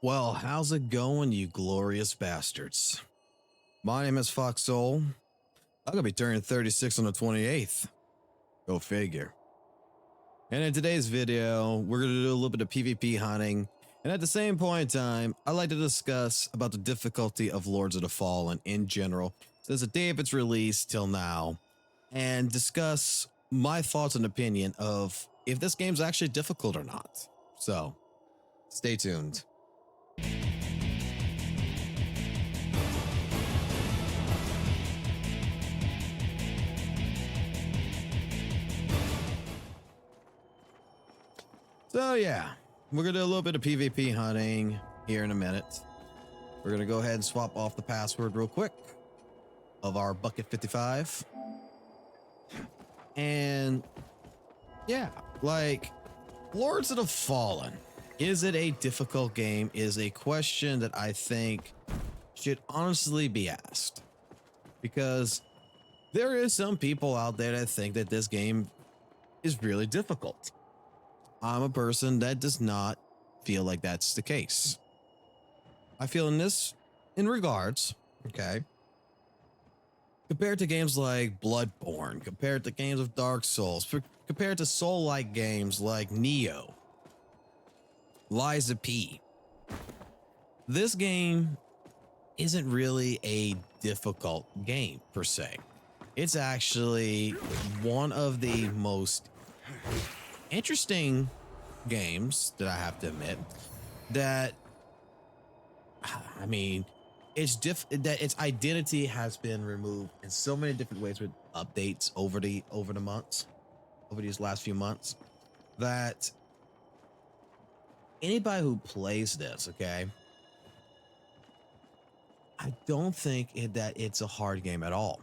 Well, how's it going, you glorious bastards? My name is FOXSOL. I'm gonna be turning 36 on the 28th. Go figure. And in today's video, we're gonna do a little bit of PvP hunting. And at the same point in time, I'd like to discuss about the difficulty of Lords of the Fallen in general, since the day of its release till now, and discuss my thoughts and opinion of if this game's actually difficult or not. So, stay tuned. So yeah, we're gonna do a little bit of PvP hunting here in a minute. We're gonna go ahead and swap off the password real quick of our bucket 55. And yeah, like Lords of the Fallen, is it a difficult game? Is a question that I think should honestly be asked, because there is some people out there that think that this game is really difficult. I'm a person that does not feel like that's the case. I feel in regards, okay, compared to games like Bloodborne, compared to games of Dark Souls, compared to Soul-like games like Neo, Liza P, this game isn't really a difficult game per se. It's actually one of the most interesting games that I have to admit that, I mean, that its identity has been removed in so many different ways with updates over these last few months, that anybody who plays this, okay, I don't think that it's a hard game at all.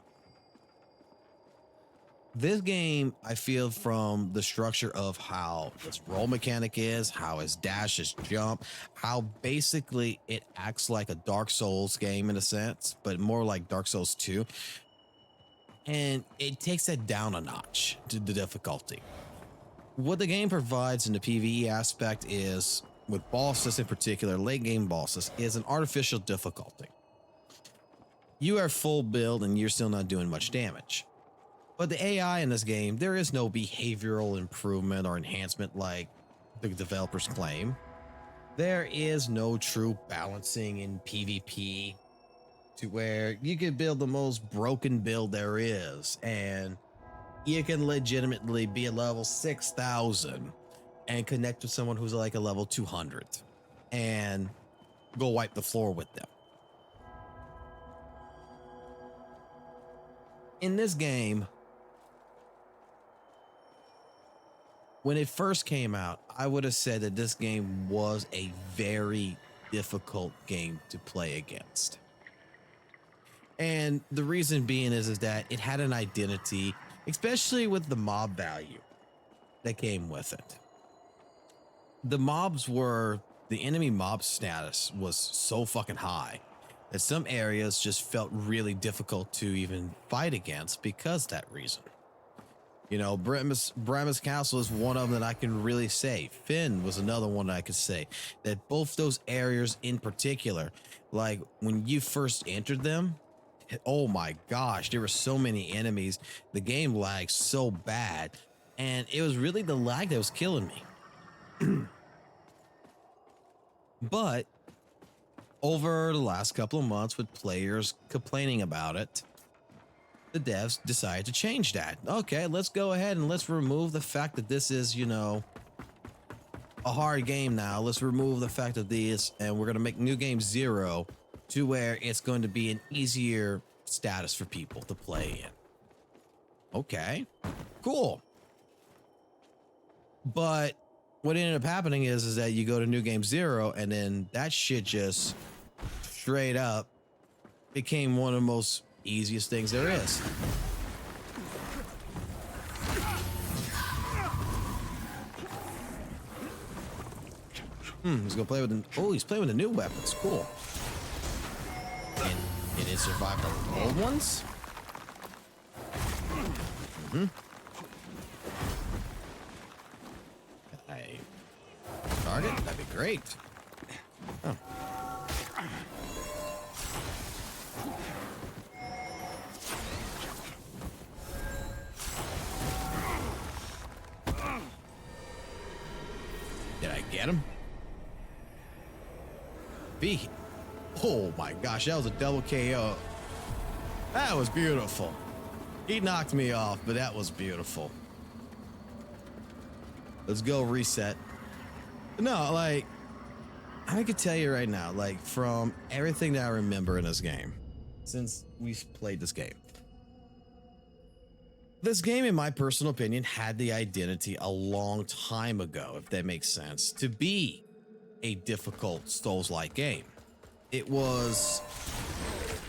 This game, I feel, from the structure of how this roll mechanic is, how his dash, his jump, how basically it acts like a Dark Souls game in a sense, but more like Dark Souls 2. And it takes that down a notch to the difficulty. What the game provides in the PvE aspect is, with bosses in particular, late game bosses, is an artificial difficulty. You are full build and you're still not doing much damage. But the AI in this game, there is no behavioral improvement or enhancement like the developers claim. There is no true balancing in PvP to where you can build the most broken build there is, and you can legitimately be a level 6,000 and connect with someone who's like a level 200 and go wipe the floor with them. In this game, when it first came out, I would have said that this game was a very difficult game to play against. And the reason being is that it had an identity, especially with the mob value that came with it. The enemy mob status was so fucking high that some areas just felt really difficult to even fight against because of that reason. You know, Brem's Castle is one of them that I can really say. Finn was another one that I could say. That both those areas in particular, like when you first entered them, oh my gosh, there were so many enemies. The game lagged so bad. And it was really the lag that was killing me. But over the last couple of months, with players complaining about it, the devs decided to change that. Okay, let's go ahead and let's remove the fact that this is, you know, a hard game now. Let's remove the fact of this, and we're going to make New Game 0 to where it's going to be an easier status for people to play in. Okay, cool. But what ended up happening is that you go to New Game 0, and then that shit just straight up became one of the most easiest things there is. He's gonna play with he's playing with the new weapons. Cool. And it survived the old ones. Can I start it? That'd be great. Oh. Did I get him? B. Oh my gosh, that was a double KO. That was beautiful. He knocked me off, but that was beautiful. Let's go reset. No, like, I could tell you right now, like, from everything that I remember in this game, since we've played this game, in my personal opinion, had the identity a long time ago, if that makes sense, to be a difficult Souls-like game. It was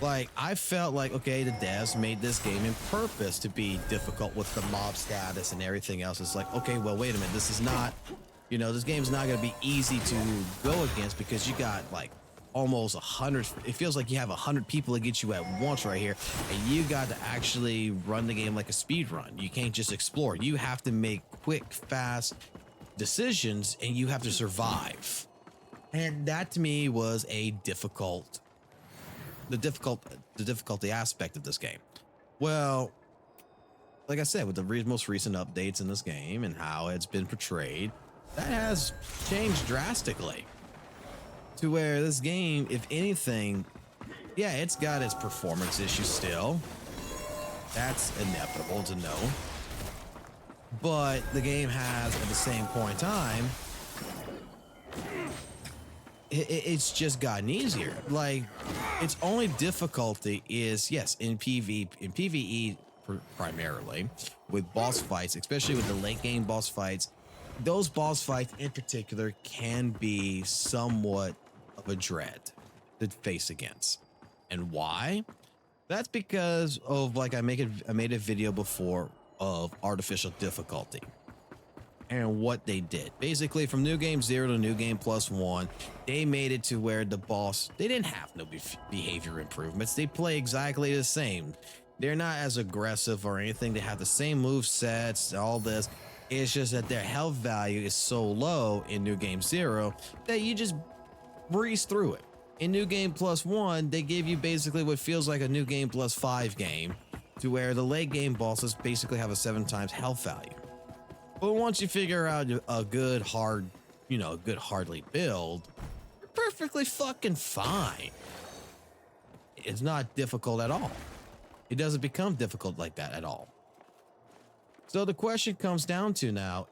like, I felt like, okay, the devs made this game in purpose to be difficult with the mob status and everything else. It's like, okay, well, wait a minute. This is not, you know, this game's not going to be easy to go against because you got like almost 100. It feels like you have 100 people against you at once right here. And you got to actually run the game like a speed run. You can't just explore. You have to make quick, fast decisions and you have to survive. And that to me was a the difficulty aspect of this game. Well, like I said, with the most recent updates in this game and how it's been portrayed, that has changed drastically to where this game, if anything, yeah, it's got its performance issues still. That's inevitable to know. But the game has, at the same point in time, it's just gotten easier. Like, its only difficulty is, yes, in PvE primarily, with boss fights, especially with the late game boss fights. Those boss fights in particular can be somewhat of a dread to face against. And why? That's because of, like, I made a video before of artificial difficulty and what they did. Basically, from New Game 0 to New Game +1, they made it to where the boss, they didn't have no behavior improvements. They play exactly the same. They're not as aggressive or anything. They have the same move sets, all this. It's just that their health value is so low in New Game 0 that you just breeze through it. In New Game +1, they give you basically what feels like a New Game +5 game, to where the late game bosses basically have a 7 times health value. But once you figure out a good hardly build, you're perfectly fucking fine. It's not difficult at all. It doesn't become difficult like that at all. So the question comes down to now,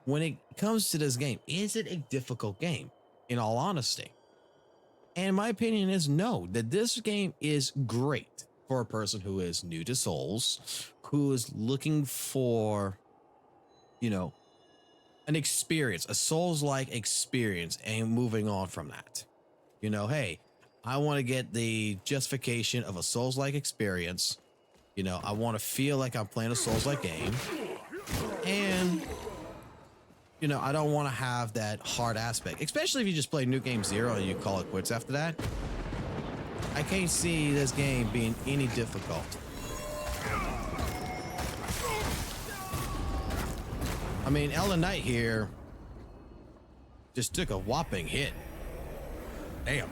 when it comes to this game, is it a difficult game? In all honesty. And my opinion is no, that this game is great for a person who is new to Souls, who is looking for, you know, an experience, a Souls-like experience, and moving on from that. You know, hey, I want to get the justification of a Souls-like experience. You know, I want to feel like I'm playing a Souls-like game. And, you know, I don't want to have that hard aspect, especially if you just play New Game 0 and you call it quits after that. I can't see this game being any difficult. I mean, Ellen Knight here just took a whopping hit. Damn.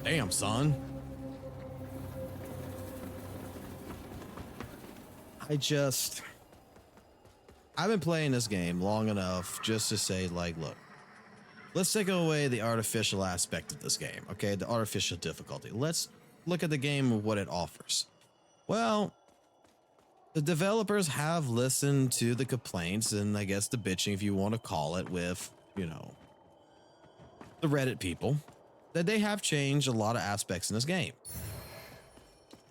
Damn, son. I've been playing this game long enough just to say, like, look, let's take away the artificial aspect of this game, okay? The artificial difficulty. Let's look at the game and what it offers. Well, the developers have listened to the complaints and I guess the bitching, if you want to call it, with, you know, the Reddit people, that they have changed a lot of aspects in this game.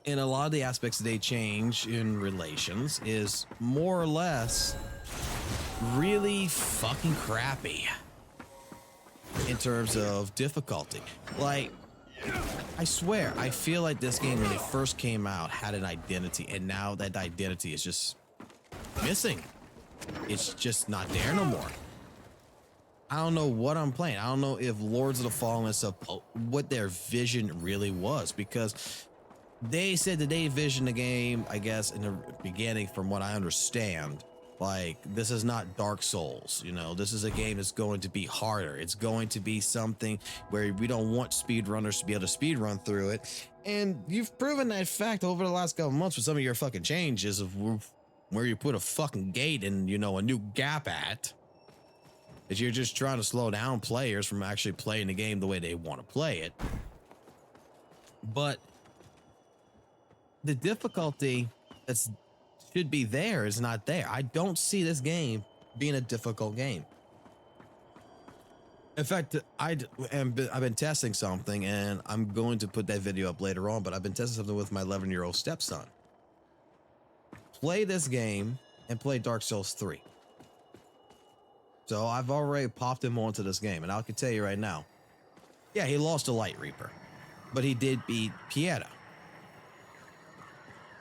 And a lot of the aspects they change in relations is more or less really fucking crappy in terms of difficulty. Like, I swear, I feel like this game when it first came out had an identity, and now that identity is just missing. It's just not there no more. I don't know what I'm playing. I don't know if Lords of the Fallen is what their vision really was, because they said that they envisioned the game, I guess, in the beginning, from what I understand, Like, this is not Dark Souls, you know, this is a game that's going to be harder. It's going to be something where we don't want speedrunners to be able to speed run through it. And you've proven that fact over the last couple months with some of your fucking changes of where you put a fucking gate and, you know, a new gap at. Is you're just trying to slow down players from actually playing the game the way they want to play it. But the difficulty that's should be there is not there. I don't see this game being a difficult game. In fact, I've been testing something, and I'm going to put that video up later on, but I've been testing something with my 11-year-old stepson. Play this game and play Dark Souls 3. So I've already popped him onto this game, and I can tell you right now, yeah, he lost to Light Reaper, but he did beat Pieta.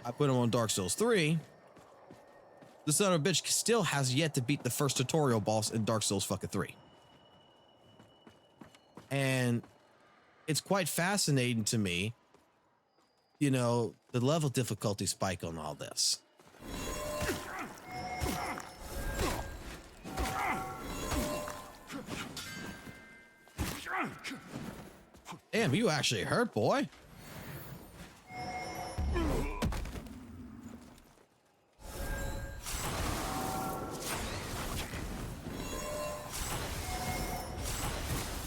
I put him on Dark Souls 3. The son of a bitch still has yet to beat the first tutorial boss in Dark Souls fucking 3. And it's quite fascinating to me, you know, the level difficulty spike on all this. Damn, you actually hurt, boy.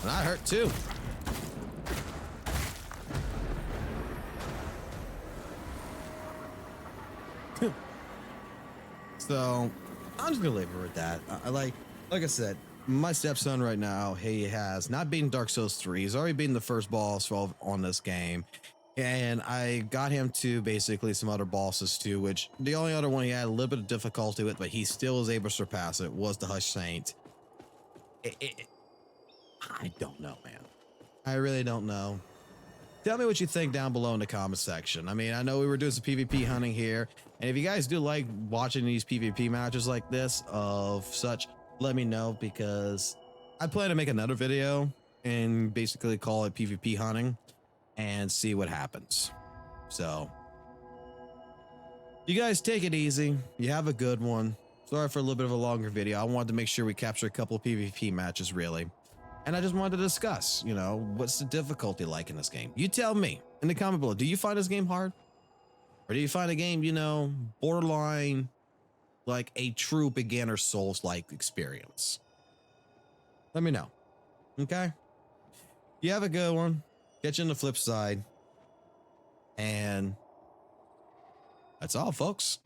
And I hurt too. So I'm just gonna leave it with that. I like I said, my stepson right now, he has not beaten Dark Souls 3. He's already beaten the first boss on this game. And I got him to basically some other bosses too, which the only other one he had a little bit of difficulty with, but he still was able to surpass it, was the Hush Saint. I don't know, man. I really don't know. Tell me what you think down below in the comment section. I mean, I know we were doing some PvP hunting here, and if you guys do like watching these PvP matches like this of such, let me know, because I plan to make another video and basically call it PvP hunting and see what happens. So you guys take it easy. You have a good one. Sorry for a little bit of a longer video. I wanted to make sure we capture a couple of PvP matches, really. And I just wanted to discuss, you know, what's the difficulty like in this game? You tell me in the comment below. Do you find this game hard? Or do you find a game, you know, borderline like a true beginner Souls-like experience? Let me know. Okay? You have a good one. Catch you on the flip side. And that's all, folks.